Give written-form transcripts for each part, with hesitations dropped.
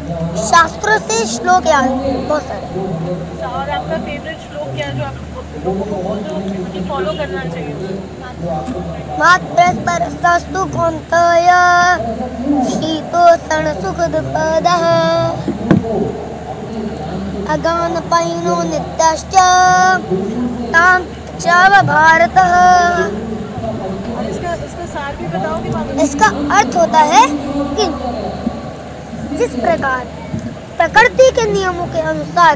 शास्त्रों से श्लोक याद है बहुत सारे। और आपका फेवरेट श्लोक क्या है जो आप लोगों को बोलते हो कि फॉलो करना चाहिए? मातृस्पर्शस्तु कौन्तेय शीतोष्ण सुखदुःखदः अगानपैनो नित्यश्च तां च भारतः। इसका सार भी बताओगे? इसका अर्थ होता है कि जिस प्रकार प्रकृति के नियमों के अनुसार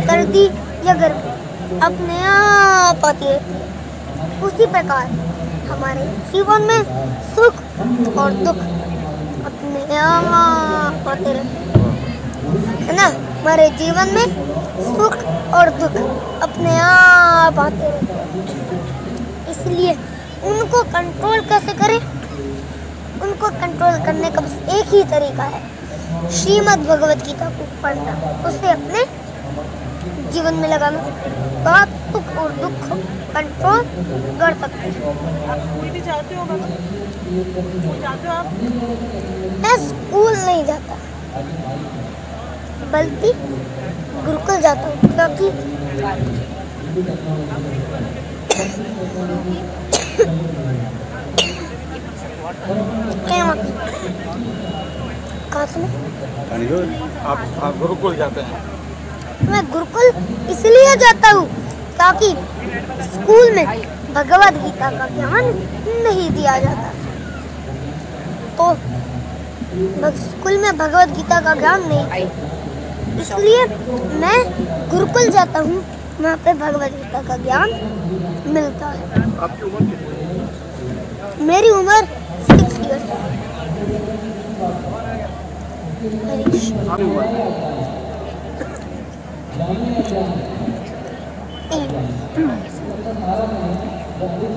सर्दी या गर्मी अपने आप आती रहती है, उसी प्रकार हमारे जीवन में सुख और दुख अपने आप आते रहते है ना। हमारे जीवन में सुख और दुख अपने आप आते रहते हैं, इसलिए उनको कंट्रोल कैसे करें? उनको कंट्रोल करने का बस एक ही तरीका है, श्रीमद् भगवत गीता को पढ़ना, उसे अपने जीवन में लगाना, तो आप सुख और दुख कंट्रोल कर सकते हैं। आप स्कूल भी जाते हो? जाते हो आप? मैं स्कूल नहीं जाता, बल्कि गुरुकुल जाता हूँ, क्योंकि आप गुरुकुल जाते हैं? मैं गुरुकुल इसलिए जाता हूँ ताकि स्कूल में भगवद गीता का ज्ञान नहीं दिया जाता, तो स्कूल में भगवद गीता का ज्ञान नहीं, इसलिए मैं गुरुकुल जाता हूँ, वहाँ पे भगवद गीता का ज्ञान मिलता है। आपकी उम्र कितनी है? मेरी उम्र 6 इयर्स है। आपकी उम्र?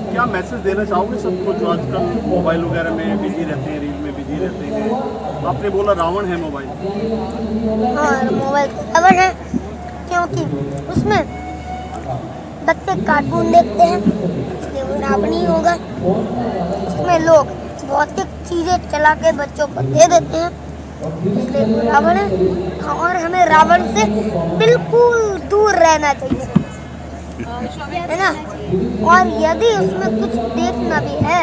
क्या मैसेज देना चाहोगे सबको जो आजकल मोबाइल वगैरह में बिजी रहते हैं, रील में बिजी रहते हैं? आपने बोला रावण है मोबाइल। हाँ, मोबाइल रावण है, क्योंकि उसमें बच्चे कार्टून देखते हैं, इसलिए वो रावण ही होगा। उसमें लोग भौतिक चीजें चला के बच्चों को दे देते हैं, इसलिए वो रावण है। और हमें रावण से बिल्कुल दूर रहना चाहिए, है ना। और यदि उसमें कुछ देखना भी है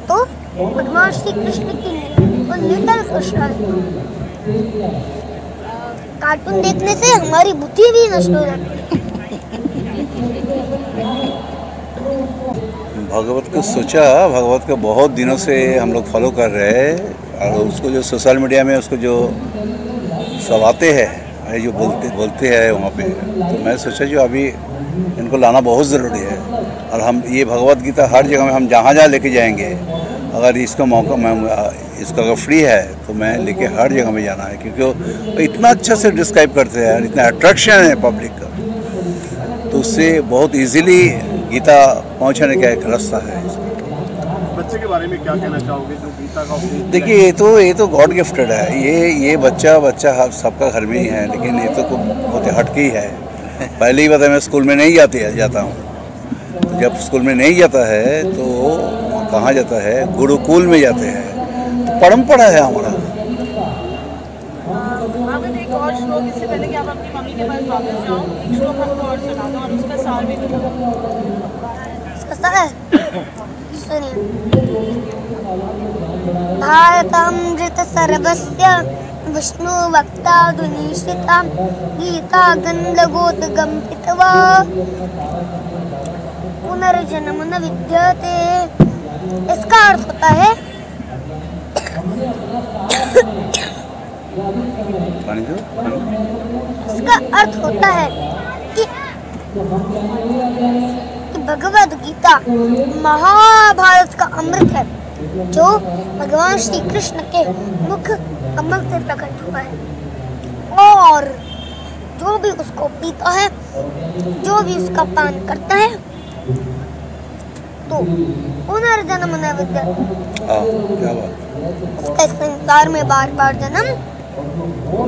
तो भगवान श्री कृष्ण की लिटिल कृष्ण कार्टून देखने से हमारी बुद्धि भी नष्ट हो जाती है। भागवत को सोचा, भागवत को बहुत दिनों से हम लोग फॉलो कर रहे हैं, और उसको जो सोशल मीडिया में उसको जो सब आते हैं, जो बोलते हैं वहाँ पे, तो मैं सोचा जो अभी इनको लाना बहुत ज़रूरी है। और हम ये भगवत गीता हर जगह में हम जहाँ लेके जाएंगे, अगर इसका मौका मैं इसका अगर फ्री है तो मैं लेके हर जगह में जाना है, क्योंकि वो इतना अच्छा से डिस्क्राइब करते हैं, इतना अट्रैक्शन है पब्लिक का, तो उससे बहुत इजीली गीता पहुंचने का एक रास्ता है। बच्चे के बारे में क्या कहना चाहोगे जो गीता का? देखिए, ये तो गॉड गिफ्टेड है। ये बच्चा सबका घर में ही है, लेकिन ये तो बहुत हटके ही है। पहले ही बताया, मैं स्कूल में नहीं जाता हूँ, तो जब स्कूल में नहीं जाता है तो कहाँ जाता है? गुरुकुल में जाते हैं, तो परंपरा है हमारा। एक और श्लोक, इससे पहले कि आप अपनी मम्मी के पास वापस जाओ, एक श्लोक हमको और सुना दो और उसका सार भी बताओ। इसका सार सुनिए। भारतामृत सर्वस्य विष्णु वक्ता दुनिश्चिता गीता गंधगोतगम पितवा पुनर्जन्म न विद्यते। इसका अर्थ होता है इसका अर्थ होता है कि भगवद गीता महाभारत का अमृत है, जो भगवान श्री कृष्ण के मुख कमल से प्रकट हुआ है, और जो भी उसको पीता है, जो भी उसका पान करता है, तो पुनर्जन्म न विद्यते। उसका संसार में बार बार जन्म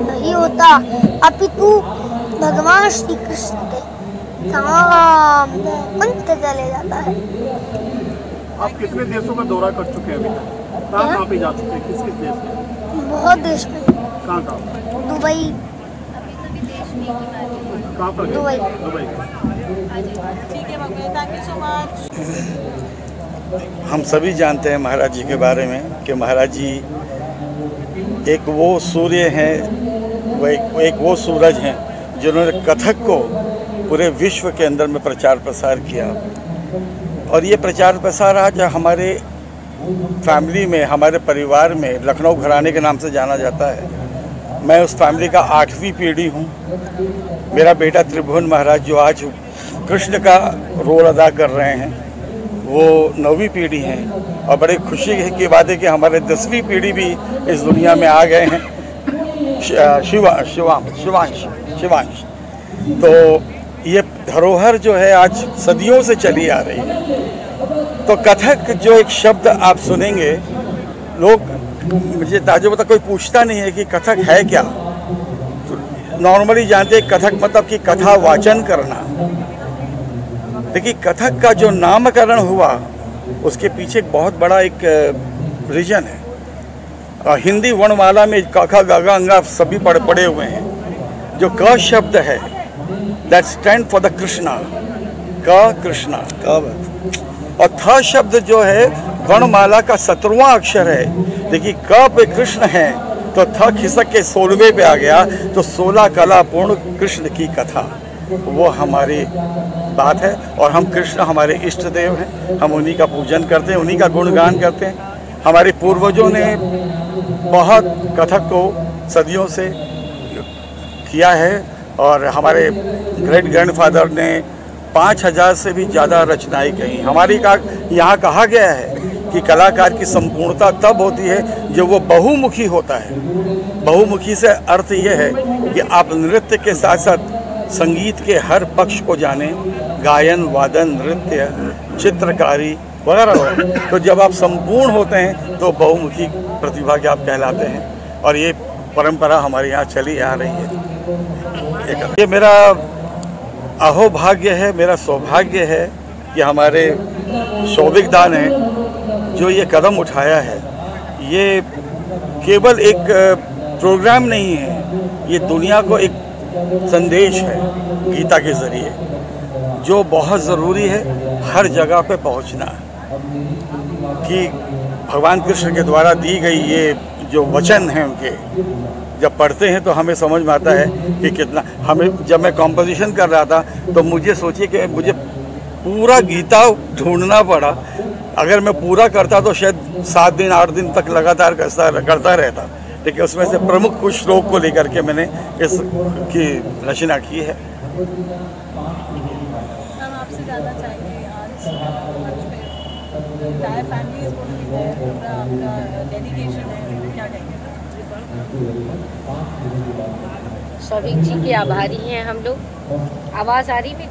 नहीं होता, अपितु भगवान श्री कृष्ण के धाम पंथ चले जाता है। आप कितने देशों का दौरा कर चुके हैं अभी तक? कहाँ पे जा चुके हैं? किस देश में? बहुत देश में। कहाँ का? दुबई। कहाँ पर गए? दुबई। दुबई। ठीक है भगवान, थैंक यू सो मच। हम सभी जानते हैं महाराज जी के बारे में कि महाराज जी एक वो सूर्य हैं, वो एक वो सूरज हैं जिन्होंने कथक को पूरे विश्व के अंदर में प्रचार प्रसार किया। और ये प्रचार प्रसार आज हमारे फैमिली में, हमारे परिवार में लखनऊ घराने के नाम से जाना जाता है। मैं उस फैमिली का 8वीं पीढ़ी हूँ। मेरा बेटा त्रिभुवन महाराज जो आज कृष्ण का रोल अदा कर रहे हैं वो 9वीं पीढ़ी हैं। और बड़े खुशी की बात है कि हमारे 10वीं पीढ़ी भी इस दुनिया में आ गए हैं, शिवांश। तो ये धरोहर जो है आज सदियों से चली आ रही है। तो कथक जो एक शब्द आप सुनेंगे, लोग मुझे ताजुब होता, कोई पूछता नहीं है कि कथक है क्या। तो नॉर्मली जानते हैं कथक मतलब कि कथा वाचन करना। देखिए कथक का जो नामकरण हुआ उसके पीछे बहुत बड़ा एक रीजन है। हिंदी वर्णमाला में क ख ग घ अंगा सभी पड़े हुए हैं। जो क शब्द है that stand for the Krishna, क कृष्णा। और थ शब्द जो है वर्णमाला का 17वां अक्षर है। देखिए क पे कृष्ण है तो थ खिसक के 16वें पे आ गया, तो 16 कला पूर्ण कृष्ण की कथा, वो हमारी बात है। और हम कृष्ण हमारे इष्ट देव हैं, हम उन्हीं का पूजन करते हैं, उन्हीं का गुणगान करते हैं। हमारे पूर्वजों ने बहुत कथक को सदियों से किया है और हमारे ग्रेट ग्रैंडफादर ने 5000 से भी ज़्यादा रचनाएं कही। हमारी यहाँ कहा गया है कि कलाकार की संपूर्णता तब होती है जब वो बहुमुखी होता है। बहुमुखी से अर्थ ये है कि आप नृत्य के साथ साथ संगीत के हर पक्ष को जानें, गायन, वादन, नृत्य, चित्रकारी वगैरह। तो जब आप संपूर्ण होते हैं तो बहुमुखी प्रतिभा के आप कहलाते हैं। और ये परंपरा हमारे यहाँ चली आ रही है। ये मेरा अहोभाग्य है, मेरा सौभाग्य है कि हमारे शौविक दा ने जो ये कदम उठाया है, ये केवल एक प्रोग्राम नहीं है, ये दुनिया को एक संदेश है गीता के ज़रिए जो बहुत ज़रूरी है हर जगह पे पहुंचना, कि भगवान कृष्ण के द्वारा दी गई ये जो वचन हैं उनके जब पढ़ते हैं तो हमें समझ में आता है कि कितना हमें। जब मैं कॉम्पोजिशन कर रहा था तो मुझे सोचिए कि मुझे पूरा गीता ढूंढना पड़ा। अगर मैं पूरा करता तो शायद 7 दिन 8 दिन तक लगातार करता रहता, लेकिन उसमें से प्रमुख कुछ श्लोक को लेकर के मैंने इसकी रचना की है। हम आपसे जानना चाहेंगे आज मंच पे entire family is going to be there, आपका डेडिकेशन है, क्या कहेंगे? शौविक जी के आभारी हैं हम लोग। आवाज़ आ रही है?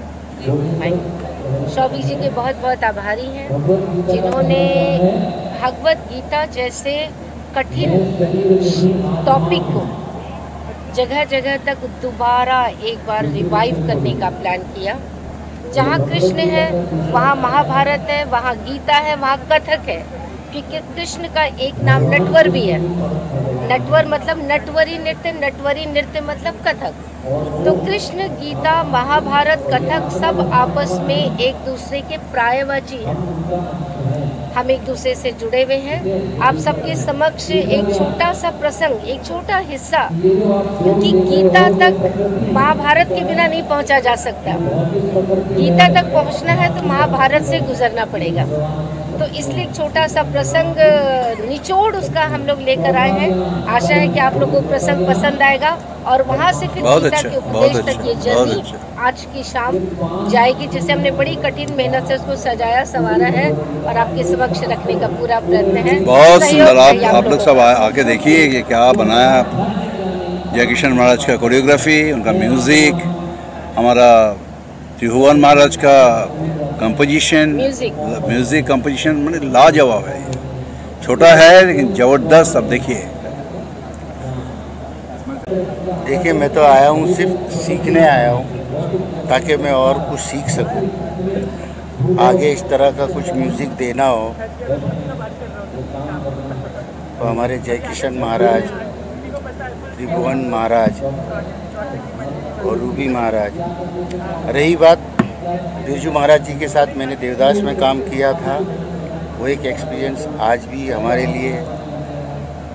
शौविक जी के बहुत बहुत आभारी हैं जिन्होंने भगवत गीता जैसे कठिन टॉपिक को जगह जगह तक दोबारा एक बार रिवाइव करने का प्लान किया। जहाँ कृष्ण है वहाँ महाभारत है, वहाँ गीता है, वहाँ कथक है। क्योंकि कृष्ण का एक नाम नटवर भी है। नटवर मतलब नटवरी नृत्य मतलब कथक। तो कृष्ण, गीता, महाभारत, कथक सब आपस में एक दूसरे के पर्यायवाची हैं। हम एक दूसरे से जुड़े हुए हैं। आप सबके समक्ष एक छोटा सा प्रसंग, एक छोटा हिस्सा, क्योंकि गीता तक महाभारत के बिना नहीं पहुंचा जा सकता। गीता तक पहुंचना है तो महाभारत से गुजरना पड़ेगा। तो इसलिए एक छोटा सा प्रसंग, निचोड़ उसका हम लोग लेकर आए हैं। आशा है कि आप लोगों को प्रसंग पसंद आएगा और वहाँ से फिर गीता के उपदेश तक ये जर्नी आज की शाम जाएगी, जिसे हमने बड़ी कठिन मेहनत से उसको सजाया संवारा है और आपके समक्ष रखने का पूरा प्रयत्न है। बहुत सुंदर। आप लोग सब आके देखिए कि क्या बनाया। जय किशन महाराज का कोरियोग्राफी, उनका म्यूज़िक, हमारा त्रिभुवन महाराज का कंपोजिशन, म्यूज़िक कंपोजिशन मैंने लाजवाब है। छोटा है लेकिन ज़बरदस्त। अब देखिए मैं तो आया हूँ, सिर्फ सीखने आया हूँ ताकि मैं और कुछ सीख सकूँ। आगे इस तरह का कुछ म्यूज़िक देना हो तो हमारे जय किशन महाराज त्रिभुवन महाराज और रूबी महाराज। रही बात बिरजू महाराज जी के साथ मैंने देवदास में काम किया था, वो एक एक्सपीरियंस आज भी हमारे लिए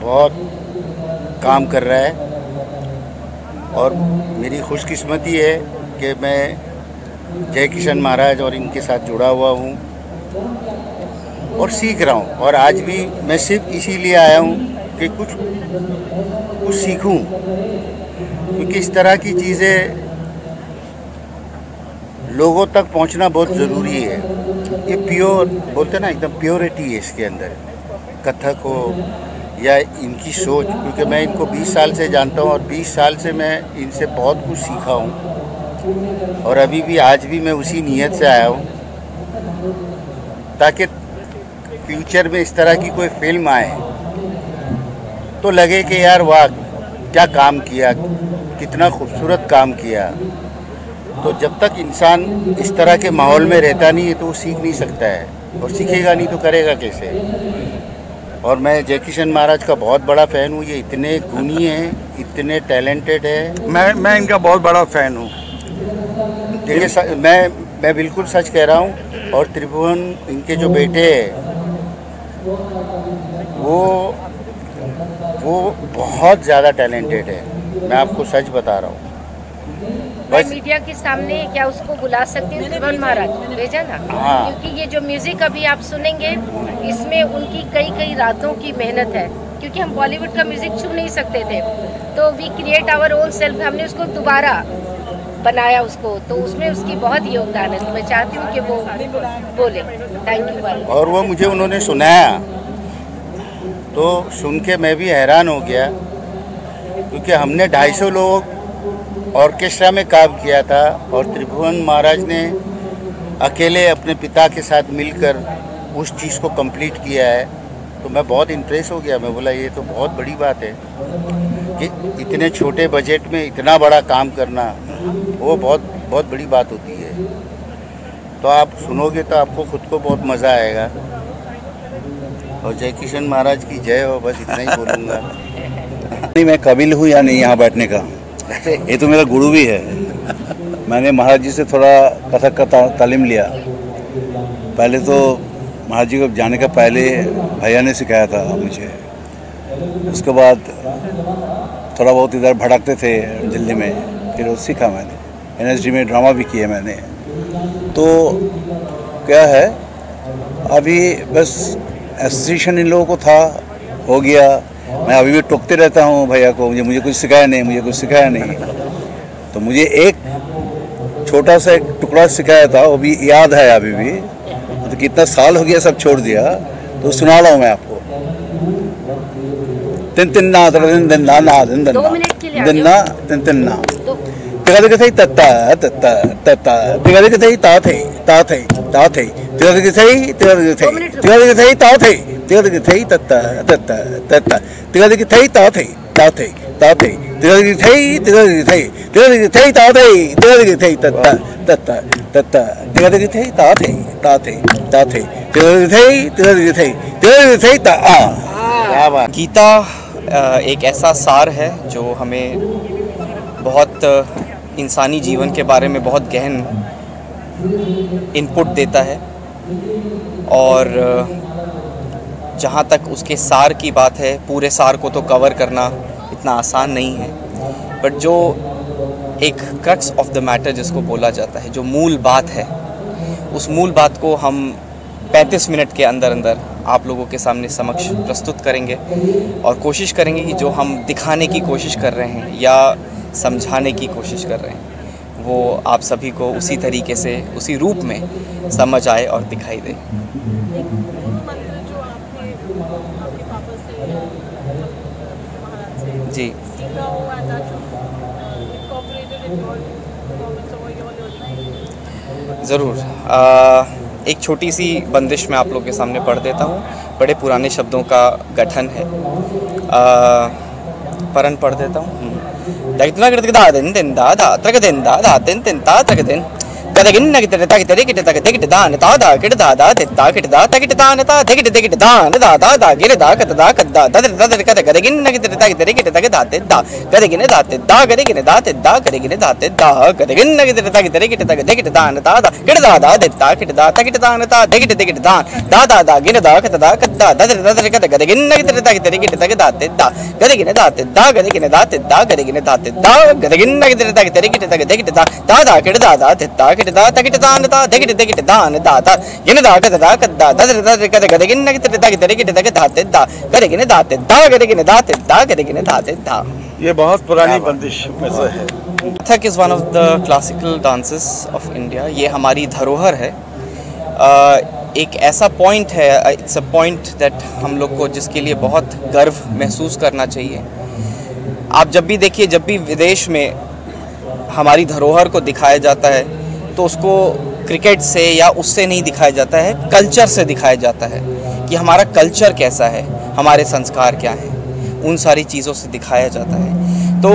बहुत काम कर रहा है। और मेरी खुशकिस्मती है कि मैं जय किशन महाराज और इनके साथ जुड़ा हुआ हूँ और सीख रहा हूँ। और आज भी मैं सिर्फ इसीलिए आया हूँ कि कुछ सीखूं, क्योंकि इस तरह की चीज़ें लोगों तक पहुंचना बहुत ज़रूरी है। ये प्योर बोलते हैं ना, एकदम प्योरिटी है इसके अंदर, कथक हो या इनकी सोच। क्योंकि मैं इनको 20 साल से जानता हूँ और 20 साल से मैं इनसे बहुत कुछ सीखा हूँ। और अभी भी आज भी मैं उसी नीयत से आया हूँ ताकि फ्यूचर में इस तरह की कोई फिल्म आए तो लगे कि यार वाह क्या काम किया, कितना खूबसूरत काम किया। तो जब तक इंसान इस तरह के माहौल में रहता नहीं है तो वो सीख नहीं सकता है, और सीखेगा नहीं तो करेगा कैसे। और मैं जय किशन महाराज का बहुत बड़ा फ़ैन हूँ। ये इतने गुणी हैं, इतने टैलेंटेड है। मैं इनका बहुत बड़ा फ़ैन हूँ। देखिए मैं बिल्कुल सच कह रहा हूँ। और त्रिभुवन इनके जो बेटे हैं वो बहुत ज़्यादा टैलेंटेड है, मैं आपको सच बता रहा हूँ। मैं मीडिया के सामने क्या उसको बुला सकती हूँ, त्रिभुवन महाराज भेजा ना। हाँ। क्योंकि ये जो म्यूजिक अभी आप सुनेंगे इसमें उनकी कई रातों की मेहनत है, क्योंकि हम बॉलीवुड का म्यूजिक छू नहीं सकते थे। तो we create our own self, हमने उसको दोबारा बनाया उसको, तो उसमें उसकी बहुत योगदान है। तो मैं चाहती हूँ कि वो बोले। Thank you. और वो मुझे उन्होंने सुनाया तो सुन के मैं भी हैरान हो गया, क्योंकि हमने 250 लोग ऑर्केस्ट्रा में काम किया था और त्रिभुवन महाराज ने अकेले अपने पिता के साथ मिलकर उस चीज़ को कंप्लीट किया है। तो मैं बहुत इम्प्रेस हो गया। मैं बोला ये तो बहुत बड़ी बात है कि इतने छोटे बजट में इतना बड़ा काम करना, वो बहुत बड़ी बात होती है। तो आप सुनोगे तो आपको खुद को बहुत मज़ा आएगा। और जय किशन महाराज की जय हो, बस इतना ही बोलूँगा। नहीं, मैं काबिल हूँ या नहीं यहाँ बैठने का, ये तो मेरा गुरु भी है। मैंने महाराज जी से थोड़ा कथक का तालीम लिया। पहले तो महाराज जी को जाने का पहले भैया ने सिखाया था मुझे। उसके बाद थोड़ा बहुत इधर भटकते थे दिल्ली में, फिर वो सीखा मैंने। NSD में ड्रामा भी किए मैंने। तो क्या है, अभी बस एसोसिएशन इन लोगों को था, हो गया। मैं अभी भी टोकते रहता हूँ भैया को, मुझे कुछ सिखाया नहीं। तो मुझे एक छोटा सा एक टुकड़ा सिखाया था, वो भी याद है अभी भी। तो कितना साल हो गया, सब छोड़ दिया। तो सुना रहा हूँ मैं आपको। तिन तिन ना दिन दिन ना ना दिन दिन ना तिन तिन ना तिगद के तत्ता तत्ता तत्ता तिगद के ता थे तिगद के ता थे तिगद के तत्ता तत्ता तत्ता तिगद के ता थे तिगद के तत्ता तत्ता तत्ता तिगद के ता थे ता। गीता एक ऐसा सार है जो हमें बहुत इंसानी जीवन के बारे में बहुत गहन इनपुट देता है। और जहाँ तक उसके सार की बात है, पूरे सार को तो कवर करना इतना आसान नहीं है, बट जो एक क्रक्स ऑफ द मैटर जिसको बोला जाता है, जो मूल बात है, उस मूल बात को हम 35 मिनट के अंदर आप लोगों के सामने समक्ष प्रस्तुत करेंगे और कोशिश करेंगे कि जो हम दिखाने की कोशिश कर रहे हैं या समझाने की कोशिश कर रहे हैं वो आप सभी को उसी तरीके से, उसी रूप में समझ आए और दिखाई दे। जी ज़रूर। एक छोटी सी बंदिश मैं आप लोग के सामने पढ़ देता हूँ। बड़े पुराने शब्दों का गठन है। परन पढ़ देता हूँ। गदगिन गिट तग तेरे गिट तग दिगिट दान ता दा गिट दा दा ता गिट दा तगिट दान ता दिगिट दान दा दा दा गिट दा कत दा कद्दा ददर ददर कत गदगिन गिट तग तेरे गिट तग दा ते दा गदगिन दा ते दा गदगिन दा ते दा गदगिन दा ते दा गदगिन गिट तग तेरे गिट तग दिगिट दान ता दा गिट दा दा ता गिट दा तगिट दान ता दिगिट दान दा दा दा गिट दा कत दा कद्दा ददर ददर कत गदगिन गिट तग तेरे गिट तग दा ते दा गदगिन दा ते दा गदगिन दा ते दा गदगिन दा ते दा गदगिन गिट तग तेरे गिट तग दिगिट दा दा दा गिट दा दा ते दा गिट दा तगिट दान ता दिगिट दान दा ता गिन दा कत दा कद्दा ददर ददर कत गदगिन गिट तग तेरे गिट तग दा ते दा गदगिन दा ते दा गदगिन दा ते दा गदगिन दा ते दा। ये बहुत पुरानी बंदिश में से है। Kathak is one of the classical dances of India. ये हमारी धरोहर है। एक ऐसा पॉइंट है, इट्स अ पॉइंट दैट हम लोग को जिसके लिए बहुत गर्व महसूस करना चाहिए। आप जब भी देखिए, जब भी विदेश में हमारी धरोहर को दिखाया जाता है तो उसको क्रिकेट से या उससे नहीं दिखाया जाता है, कल्चर से दिखाया जाता है कि हमारा कल्चर कैसा है, हमारे संस्कार क्या हैं, उन सारी चीज़ों से दिखाया जाता है। तो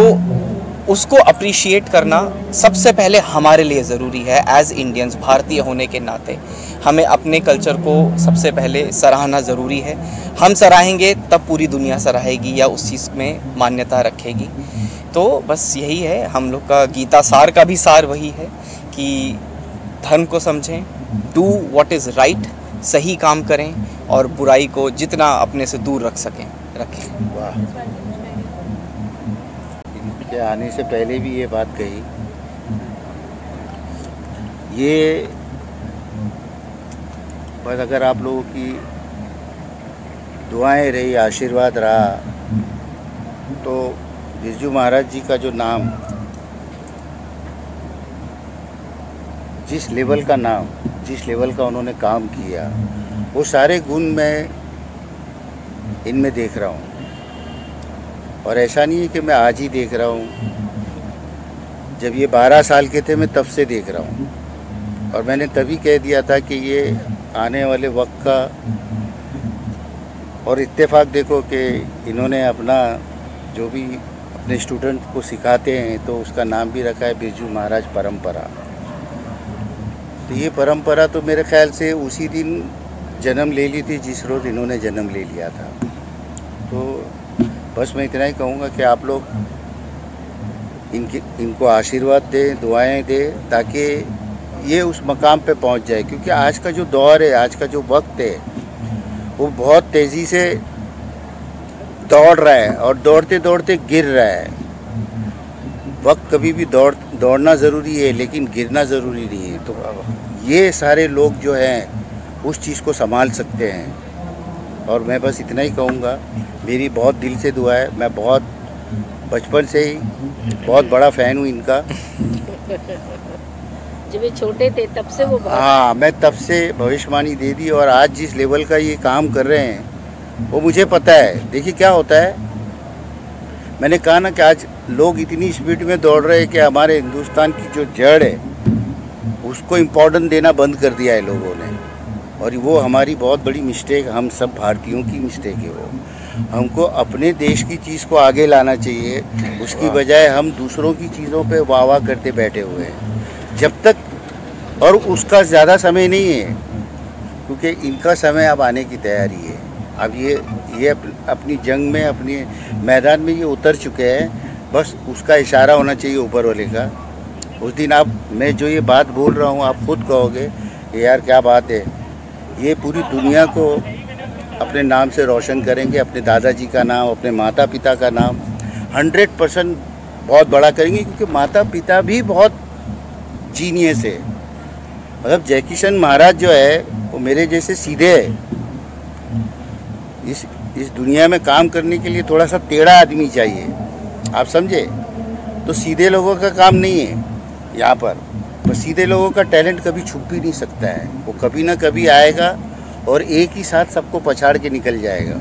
उसको अप्रिशिएट करना सबसे पहले हमारे लिए ज़रूरी है। एज़ इंडियंस, भारतीय होने के नाते हमें अपने कल्चर को सबसे पहले सराहना ज़रूरी है। हम सराहेंगे तब पूरी दुनिया सराहेगी या उस चीज़ में मान्यता रखेगी। तो बस यही है हम लोग का गीता सार का भी सार वही है कि धर्म को समझें, डू व्हाट इज़ राइट, सही काम करें और बुराई को जितना अपने से दूर रख सकें रखें। वाह, इनके आने से पहले भी ये बात कही। ये बस अगर आप लोगों की दुआएं रही, आशीर्वाद रहा, तो बिरजू महाराज जी का जो नाम, जिस लेवल का नाम, जिस लेवल का उन्होंने काम किया, वो सारे गुण मैं इनमें देख रहा हूँ। और ऐसा नहीं है कि मैं आज ही देख रहा हूँ, जब ये 12 साल के थे मैं तब से देख रहा हूँ। और मैंने तभी कह दिया था कि ये आने वाले वक्त का, और इत्तेफाक देखो कि इन्होंने अपना जो भी अपने स्टूडेंट को सिखाते हैं तो उसका नाम भी रखा है बिरजू महाराज परंपरा। तो ये परंपरा तो मेरे ख्याल से उसी दिन जन्म ले ली थी जिस रोज़ इन्होंने जन्म ले लिया था। तो बस मैं इतना ही कहूँगा कि आप लोग इनको आशीर्वाद दें, दुआएं दें, ताकि ये उस मकाम पे पहुँच जाए। क्योंकि आज का जो दौर है, आज का जो वक्त है, वो बहुत तेज़ी से दौड़ रहा है और दौड़ते दौड़ते गिर रहा है। वक्त कभी भी दौड़ना ज़रूरी है, लेकिन गिरना ज़रूरी नहीं है। तो ये सारे लोग जो हैं उस चीज़ को संभाल सकते हैं। और मैं बस इतना ही कहूँगा, मेरी बहुत दिल से दुआ है। मैं बहुत बचपन से ही बहुत बड़ा फ़ैन हूँ इनका। जब वे छोटे थे तब से वो हाँ, मैं तब से भविष्यवाणी दे दी। और आज जिस लेवल का ये काम कर रहे हैं वो मुझे पता है। देखिए क्या होता है, मैंने कहा ना कि आज लोग इतनी स्पीड में दौड़ रहे हैं कि हमारे हिंदुस्तान की जो जड़ है उसको इम्पोर्टेंस देना बंद कर दिया है लोगों ने। और वो हमारी बहुत बड़ी मिस्टेक, हम सब भारतीयों की मिस्टेक है। वो हमको अपने देश की चीज़ को आगे लाना चाहिए, उसकी बजाय हम दूसरों की चीज़ों पे वाह वाह करते बैठे हुए हैं जब तक। और उसका ज़्यादा समय नहीं है, क्योंकि इनका समय अब आने की तैयारी है। अब ये अपनी जंग में, अपने मैदान में ये उतर चुके हैं। बस उसका इशारा होना चाहिए ऊपर वाले का। उस दिन मैं जो ये बात बोल रहा हूँ, आप खुद कहोगे कि यार क्या बात है। ये पूरी दुनिया को अपने नाम से रोशन करेंगे, अपने दादाजी का नाम, अपने माता पिता का नाम 100% बहुत बड़ा करेंगे। क्योंकि माता पिता भी बहुत जीनियस है। मतलब जैकी शन महाराज जो है वो मेरे जैसे सीधे है। इस दुनिया में काम करने के लिए थोड़ा सा टेढ़ा आदमी चाहिए, आप समझे। तो सीधे लोगों का काम नहीं है यहाँ पर। सीधे लोगों का टैलेंट कभी छुप भी नहीं सकता है। वो कभी ना कभी आएगा और एक ही साथ सबको पछाड़ के निकल जाएगा।